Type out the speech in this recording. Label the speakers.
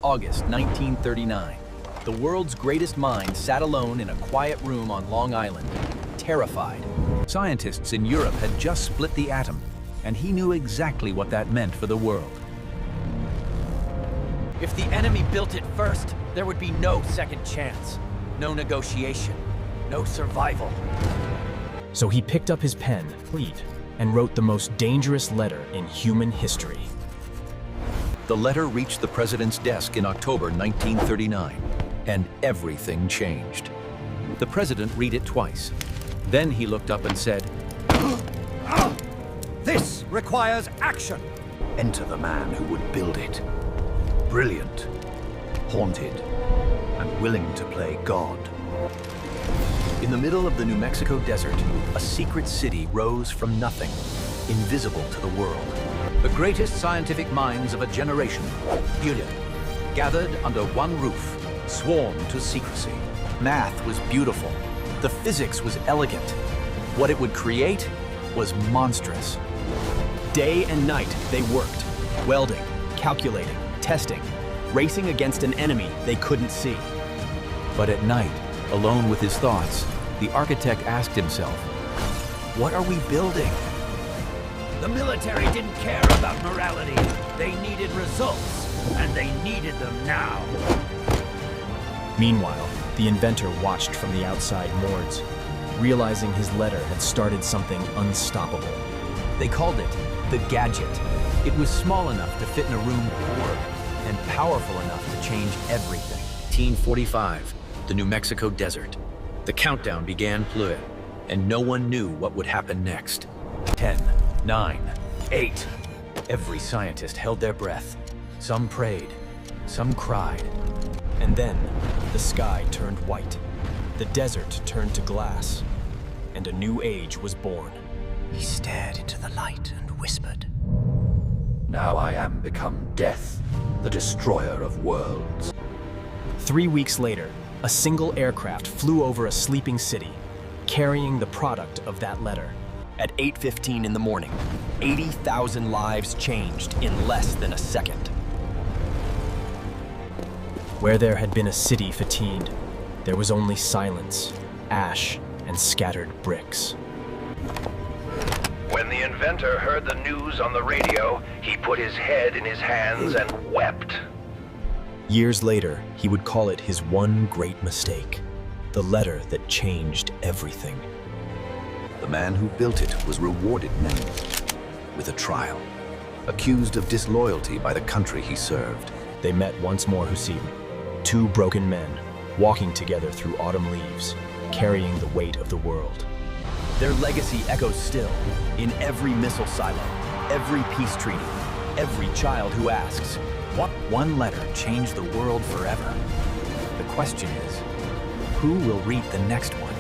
Speaker 1: August 1939. The world's greatest mind sat alone in a quiet room on Long Island, terrified. Scientists in Europe had just split the atom, and he knew exactly what that meant for the world.
Speaker 2: If the enemy built it first, there would be no second chance, no negotiation, no survival.
Speaker 3: So he picked up his pen, and wrote the most dangerous letter in human history.
Speaker 1: The letter reached the president's desk in October 1939, and everything changed. The president read it twice. Then he looked up and said,
Speaker 4: "This requires action." Enter the man who would build it. Brilliant, haunted, and willing to play God.
Speaker 1: In the middle of the New Mexico desert, a secret city rose from nothing, invisible to the world. The greatest scientific minds of a generation, union, gathered under one roof, sworn to secrecy. Math was beautiful. The physics was elegant. What it would create was monstrous.
Speaker 5: Day and night they worked, welding, calculating, testing, racing against an enemy they couldn't see.
Speaker 1: But at night, alone with his thoughts, the architect asked himself, what are we building?
Speaker 2: The military didn't care about morality. They needed results, and they needed them now.
Speaker 3: Meanwhile, the inventor watched from the outside moords, realizing his letter had started something unstoppable.
Speaker 1: They called it the Gadget. It was small enough to fit in a room or and powerful enough to change everything. 1945, the New Mexico desert. The countdown began fluid, and no one knew what would happen next. 10, 9, 8. Every scientist held their breath. Some prayed, some cried.
Speaker 3: And then, the sky turned white. The desert turned to glass, and a new age was born.
Speaker 4: He stared into the light and whispered, "Now I am become death, the destroyer of worlds."
Speaker 3: 3 weeks later, a single aircraft flew over a sleeping city, carrying the product of that letter.
Speaker 5: At 8:15 in the morning, 80,000 lives changed in less than a second.
Speaker 3: Where there had been a city fatigued, there was only silence, ash, and scattered bricks.
Speaker 6: When the inventor heard the news on the radio, he put his head in his hands and wept.
Speaker 3: Years later, he would call it his one great mistake, the letter that changed everything.
Speaker 1: The man who built it was rewarded now with a trial, accused of disloyalty by the country he served.
Speaker 3: They met once more, Husim, two broken men, walking together through autumn leaves, carrying the weight of the world.
Speaker 5: Their legacy echoes still, in every missile silo, every peace treaty, every child who asks, what?
Speaker 1: One letter changed the world forever. The question is, who will read the next one?